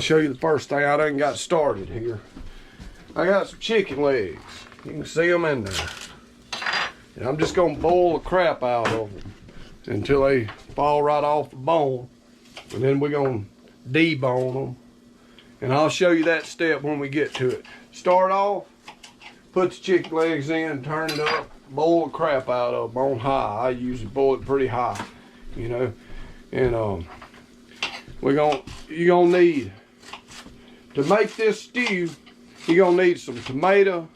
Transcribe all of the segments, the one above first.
Show you the first thing I done got started here. I got some chicken legs. You can see them in there. And I'm just gonna boil the crap out of them until they fall right off the bone. And then we're gonna debone them. And I'll show you that step when we get to it. Start off, put the chicken legs in, turn it up, boil the crap out of them on high. I usually boil it pretty high, you know. And you're gonna need, to make this stew, you're gonna need some tomato,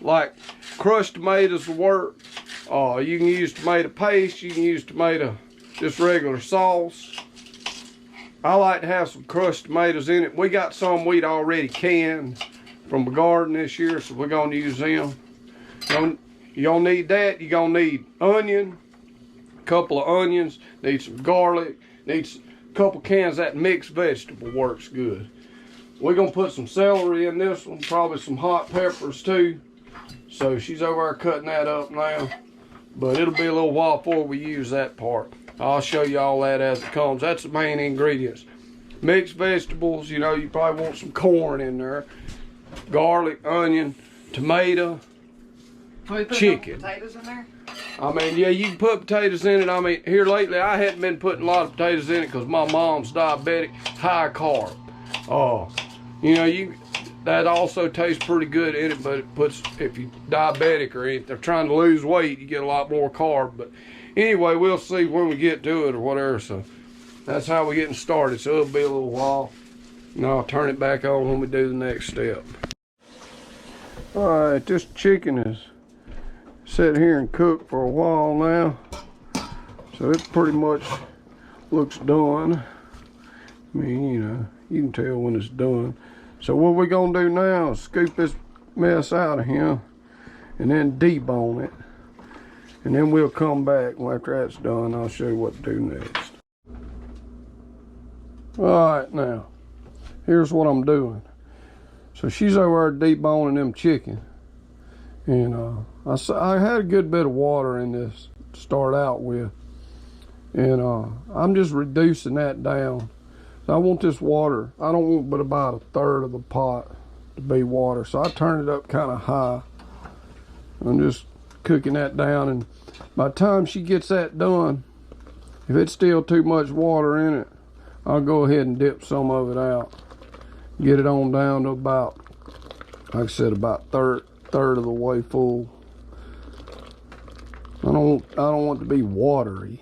like crushed tomatoes will work. You can use tomato paste, you can use tomato, just regular sauce. I like to have some crushed tomatoes in it. We got some we'd already canned from the garden this year, so we're gonna use them. You're gonna need that. You're gonna need onion, a couple of onions, need some garlic, needs a couple cans of that mixed vegetable, works good. We're gonna put some celery in this one, probably some hot peppers too. So she's over there cutting that up now, but it'll be a little while before we use that part. I'll show you all that as it comes. That's the main ingredients. Mixed vegetables, you know, you probably want some corn in there. Garlic, onion, tomato, chicken. Potatoes in there? I mean, yeah, you can put potatoes in it. I mean, here lately, I hadn't been putting a lot of potatoes in it because my mom's diabetic, high carb. You know, that also tastes pretty good in it, but it puts, if you're diabetic or if they're trying to lose weight, you get a lot more carb. But anyway, we'll see when we get to it or whatever. So that's how we're getting started. So it'll be a little while. And I'll turn it back on when we do the next step. All right, this chicken is sit here and cook for a while now. So it pretty much looks done. I mean, you know, you can tell when it's done. So what we're gonna do now is scoop this mess out of here and then debone it. And then we'll come back after that's done. I'll show you what to do next. All right, now, here's what I'm doing. So she's over there deboning them chicken. And I had a good bit of water in this to start out with. And I'm just reducing that down. So I want this water, I don't want but about a third of the pot to be water. So I turn it up kind of high. I'm just cooking that down, and by the time she gets that done, if it's still too much water in it, I'll go ahead and dip some of it out. Get it on down to about, like I said, about third of the way full. I don't want it to be watery.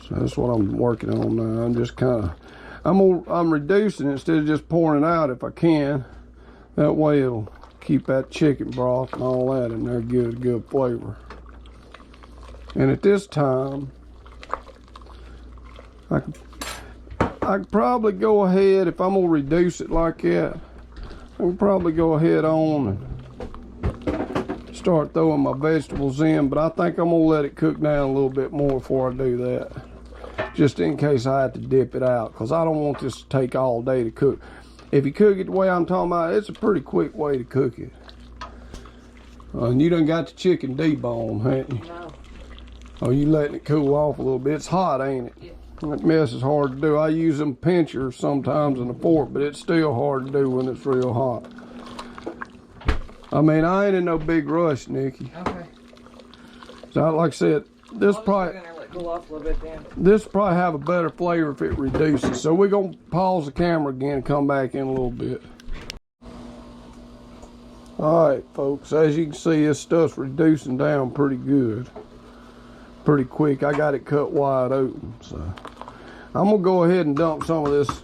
So that's what I'm working on now. I'm just kind of, I'm reducing it instead of just pouring it out if I can. That way it'll keep that chicken broth and all that in there, give it a good flavor. And at this time, I could probably go ahead, if I'm gonna reduce it like that, I can probably go ahead on and start throwing my vegetables in, but I think I'm gonna let it cook down a little bit more before I do that. Just in case I have to dip it out, because I don't want this to take all day to cook. If you cook it the way I'm talking about, it's a pretty quick way to cook it. And you done got the chicken deboned, haven't you? No. Oh, you letting it cool off a little bit. It's hot, ain't it? Yeah. That mess is hard to do. I use them pinchers sometimes and a fork, but it's still hard to do when it's real hot. I mean, I ain't in no big rush, Nikki. Okay. So like I said, this probably, gonna let it cool off a little bit then. this probably have a better flavor if it reduces. So we're gonna pause the camera again and come back in a little bit. All right, folks, as you can see, this stuff's reducing down pretty good. Pretty quick. I got it cut wide open, so I'm gonna go ahead and dump some of this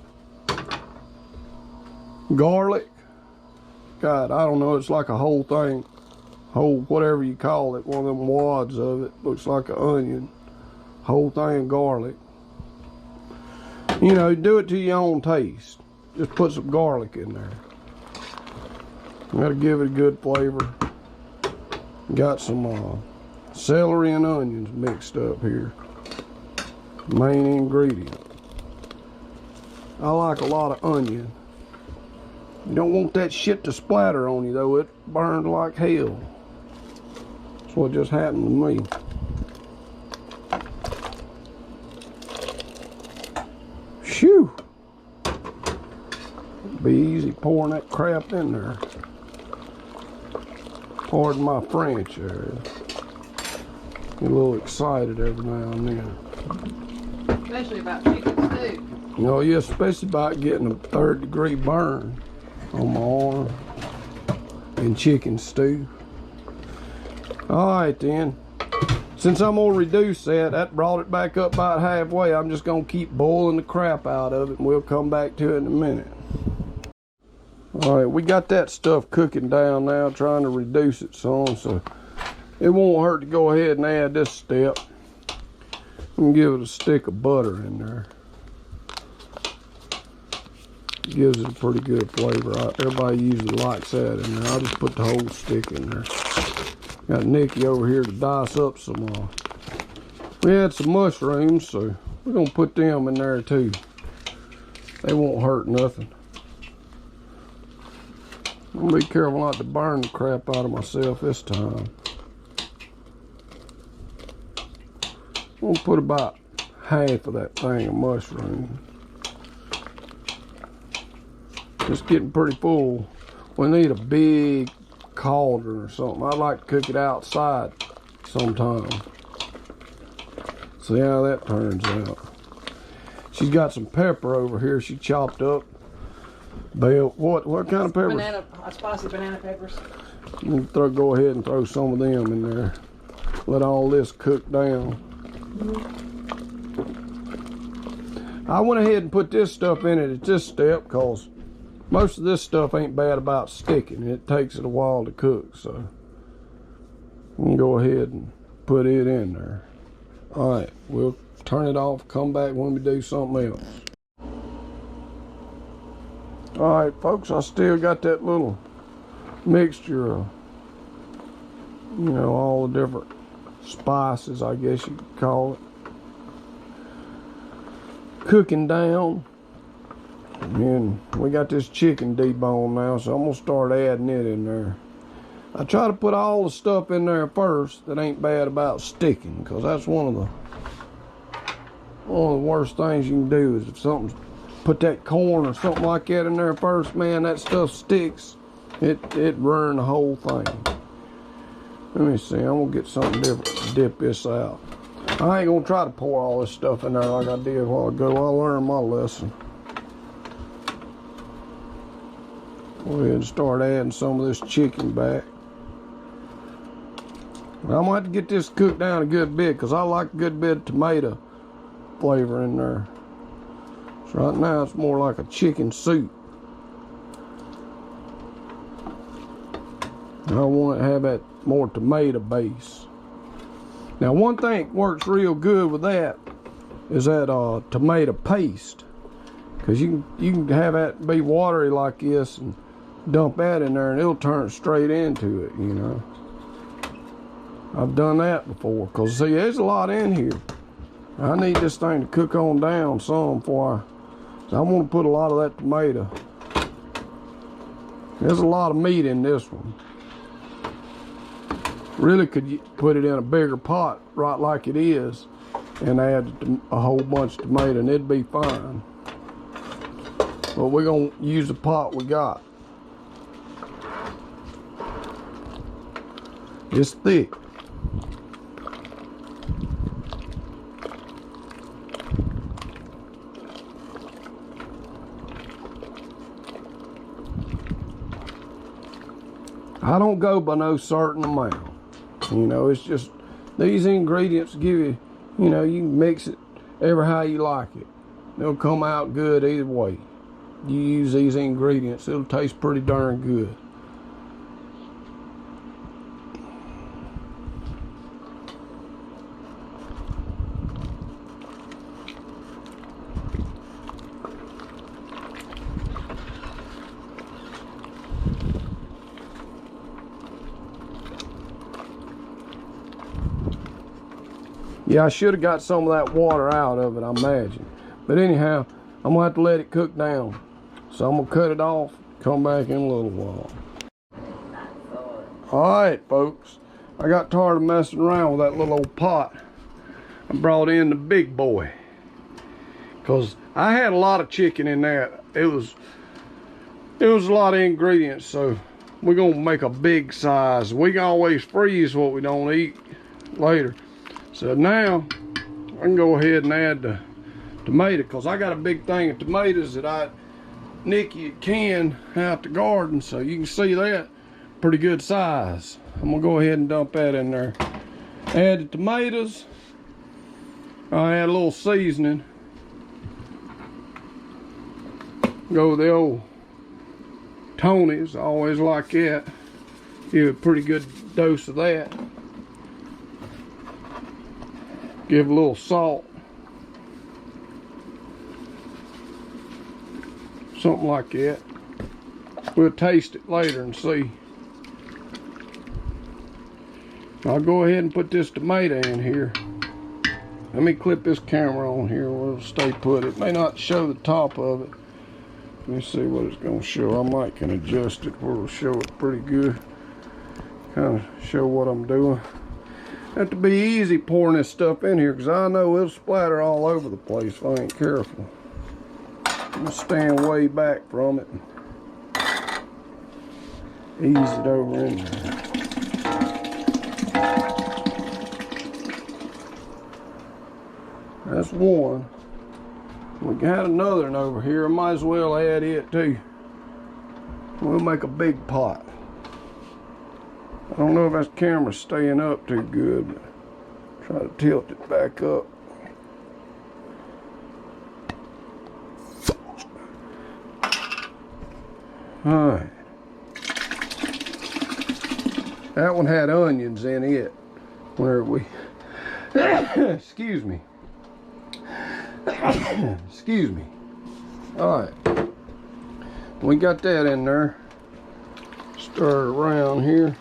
garlic. God, I don't know, it's like a whole thing, whole whatever you call it, one of them wads of it, looks like an onion, whole thing of garlic. You know, do it to your own taste. Just put some garlic in there. Gotta give it a good flavor. Got some celery and onions mixed up here. Main ingredient. I like a lot of onion. You don't want that shit to splatter on you though. It burned like hell. That's what just happened to me. Phew. Be easy pouring that crap in there. Pardon my French there. Get a little excited every now and then. Especially about chicken stew. You know, yeah, especially about getting a 3rd-degree burn on my arm and chicken stew. Alright then. Since I'm gonna reduce that brought it back up about halfway. I'm just gonna keep boiling the crap out of it and we'll come back to it in a minute. Alright, we got that stuff cooking down now, trying to reduce it some, so it won't hurt to go ahead and add this step. I'm gonna give it a stick of butter in there. Gives it a pretty good flavor. Everybody usually likes that in there. I'll just put the whole stick in there. Got Nikki over here to dice up some. We had some mushrooms, so we're gonna put them in there too. They won't hurt nothing. I'm gonna be careful not to burn the crap out of myself this time. I'm gonna put about half of that thing of mushroom. It's getting pretty full. We need a big cauldron or something. I like to cook it outside sometime. See how that turns out. She's got some pepper over here she chopped up. Bell, what kind of peppers? Spicy banana peppers. Go ahead and throw some of them in there. Let all this cook down. I went ahead and put this stuff in it at this step because most of this stuff ain't bad about sticking. It takes it a while to cook, so you can go ahead and put it in there. Alright, we'll turn it off, come back when we do something else. Alright folks, I still got that little mixture of, you know, all the different spices, I guess you could call it, cooking down. And we got this chicken deboned now, so I'm gonna start adding it in there. I try to put all the stuff in there first that ain't bad about sticking, because that's one of the worst things you can do is if something, put that corn or something like that in there first, man, that stuff sticks. It ruined the whole thing. Let me see, I'm gonna get something different to dip this out. I ain't gonna try to pour all this stuff in there like I did a while ago. I learned my lesson. Go ahead and start adding some of this chicken back. I'm gonna have to get this cooked down a good bit because I like a good bit of tomato flavor in there. So right now it's more like a chicken soup. I want to have that more tomato base. Now one thing that works real good with that is that tomato paste, because you can have that be watery like this and dump that in there and it'll turn straight into it, you know. I've done that before, because see, there's a lot in here. I need this thing to cook on down some before I want to put a lot of that tomato. There's a lot of meat in this one. Really could put it in a bigger pot right like it is and add a whole bunch of tomato and it'd be fine. But we're gonna use the pot we got. It's thick. I don't go by no certain amount. You know, it's just these ingredients give you, you know, you can mix it ever how you like it. It'll come out good either way. You use these ingredients, it'll taste pretty darn good. Yeah, I should have got some of that water out of it, I imagine. But anyhow, I'm gonna have to let it cook down. So I'm gonna cut it off, come back in a little while. Alright, folks. I got tired of messing around with that little old pot. I brought in the big boy. Because I had a lot of chicken in that. It was a lot of ingredients, so we're gonna make a big size. We can always freeze what we don't eat later. So now I can go ahead and add the tomato, because I got a big thing of tomatoes that Nikki canned out the garden, so you can see that pretty good size. I'm gonna go ahead and dump that in there. Add the tomatoes. I add a little seasoning. Go with the old Tony's, I always like that. Give a pretty good dose of that. Give a little salt. Something like that. We'll taste it later and see. I'll go ahead and put this tomato in here. Let me clip this camera on here where it'll stay put. It may not show the top of it. Let me see what it's going to show. I might can adjust it where it'll show it pretty good. Kind of show what I'm doing. Have to be easy pouring this stuff in here, because I know it'll splatter all over the place if I ain't careful. I'm going to stand way back from it and ease it over in there. That's one. We got another one over here. I might as well add it too. We'll make a big pot. I don't know if that camera's staying up too good, but try to tilt it back up. Alright. That one had onions in it. Where we excuse me. Excuse me. Alright. We got that in there. Stir it around here.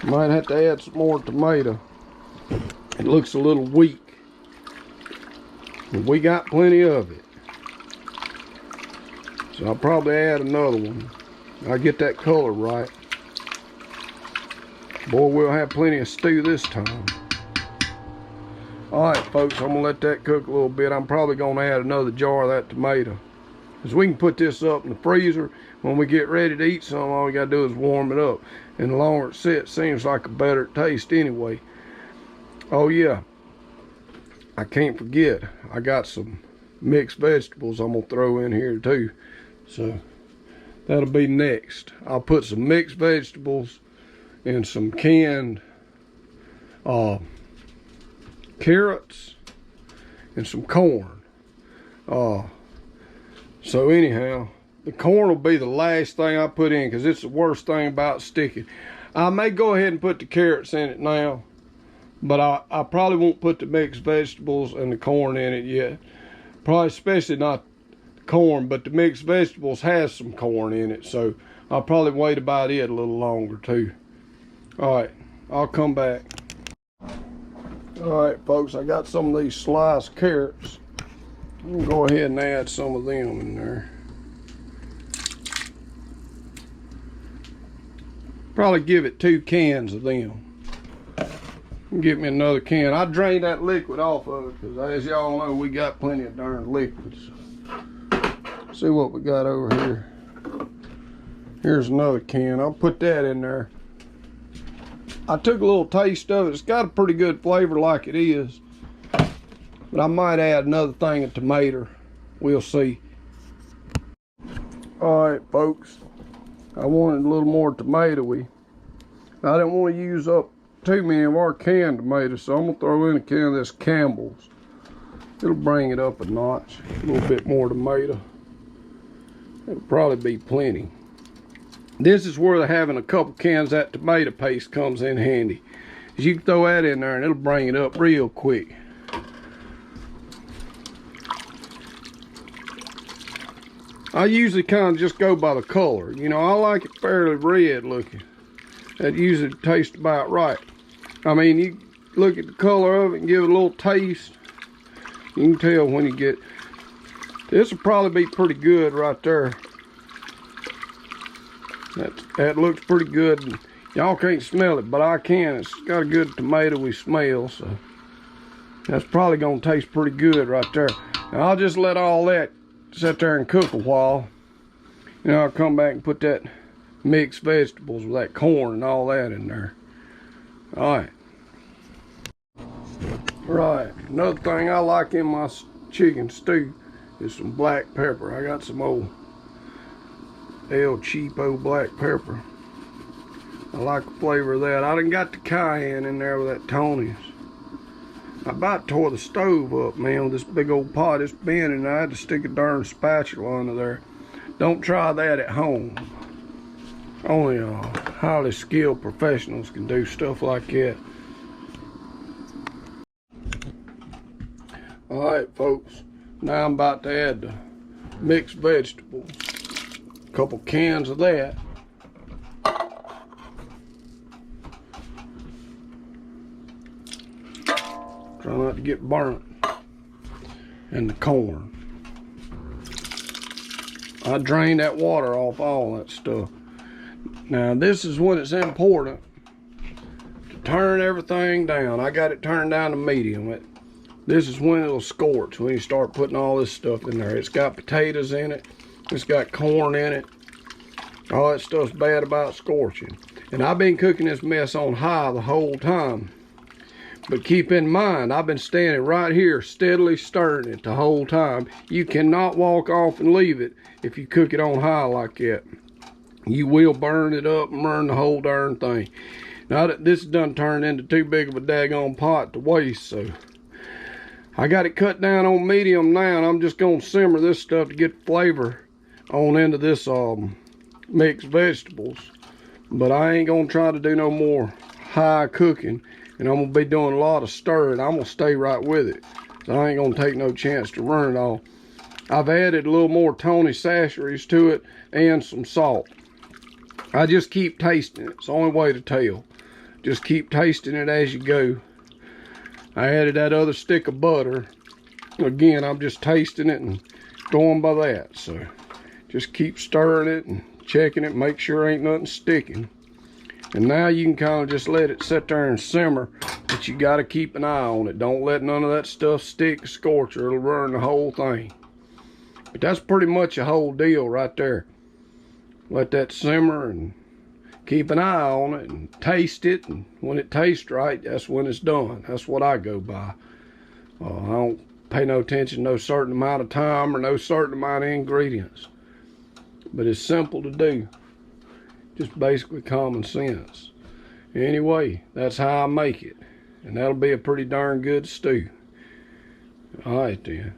Might have to add some more tomato. It looks a little weak. But we got plenty of it. So I'll probably add another one. I'll get that color right. Boy, we'll have plenty of stew this time. Alright folks, I'm going to let that cook a little bit. I'm probably going to add another jar of that tomato. Because we can put this up in the freezer. When we get ready to eat some, all we got to do is warm it up. And the longer it sits, seems like a better taste anyway. Oh yeah, I can't forget, I got some mixed vegetables I'm going to throw in here too. So that'll be next. I'll put some mixed vegetables and some canned carrots and some corn. So anyhow, the corn will be the last thing I put in, because it's the worst thing about sticking. I may go ahead and put the carrots in it now, but I probably won't put the mixed vegetables and the corn in it yet. Probably especially not the corn, but the mixed vegetables has some corn in it, so I'll probably wait about it a little longer too. Alright, I'll come back. Alright folks, I got some of these sliced carrots. I'm going to go ahead and add some of them in there. Probably give it 2 cans of them. Get me another can. I drained that liquid off of it, because as y'all know, we got plenty of darn liquids. See what we got over here. Here's another can. I'll put that in there. I took a little taste of it. It's got a pretty good flavor like it is. But I might add another thing of tomato. We'll see. Alright folks. I wanted a little more tomatoey. I didn't want to use up too many of our canned tomatoes, so I'm going to throw in a can of this Campbell's. It'll bring it up a notch. A little bit more tomato. It'll probably be plenty. This is where having a couple cans of that tomato paste comes in handy. You can throw that in there and it'll bring it up real quick. I usually kind of just go by the color. You know, I like it fairly red looking. That usually tastes about right. I mean, you look at the color of it and give it a little taste. You can tell when you get... This will probably be pretty good right there. That looks pretty good. Y'all can't smell it, but I can. It's got a good tomatoey smell, so That's probably gonna taste pretty good right there. Now I'll just let all that sit there and cook a while. And I'll come back and put that mixed vegetables with that corn and all that in there. Alright. Right, another thing I like in my chicken stew is some black pepper. I got some old El Cheapo black pepper. I like the flavor of that. I done got the cayenne in there with that Tony's. I about tore the stove up, man, with this big old pot. It's bending and I had to stick a darn spatula under there. Don't try that at home. Only highly skilled professionals can do stuff like that. Alright folks, now I'm about to add the mixed vegetables. A couple cans of that. Try not to get burnt. And the corn. I drained that water off all that stuff. Now this is when it's important to turn everything down. I got it turned down to medium. This is when it'll scorch, when you start putting all this stuff in there. It's got potatoes in it. It's got corn in it. All that stuff's bad about scorching. And I've been cooking this mess on high the whole time. But keep in mind, I've been standing right here steadily stirring it the whole time. You cannot walk off and leave it if you cook it on high like that. You will burn it up and burn the whole darn thing. Now that this is done turned into too big of a daggone pot to waste, so I got it cut down on medium now, and I'm just gonna simmer this stuff to get flavor on into this mixed vegetables. But I ain't gonna try to do no more high cooking, and I'm gonna be doing a lot of stirring. I'm gonna stay right with it. So I ain't gonna take no chance to run it all. I've added a little more Tony Chachere's to it and some salt. I just keep tasting it. It's the only way to tell. Just keep tasting it as you go. I added that other stick of butter. Again, I'm just tasting it and going by that. So just keep stirring it and checking it, make sure ain't nothing sticking. And now you can kind of just let it sit there and simmer, but you got to keep an eye on it. Don't let none of that stuff stick or scorch or it'll ruin the whole thing. But that's pretty much a whole deal right there. Let that simmer and keep an eye on it and taste it. And when it tastes right, that's when it's done. That's what I go by. I don't pay no attention to no certain amount of time or no certain amount of ingredients. But it's simple to do. Just basically common sense. Anyway, that's how I make it. And that'll be a pretty darn good stew. Alright then.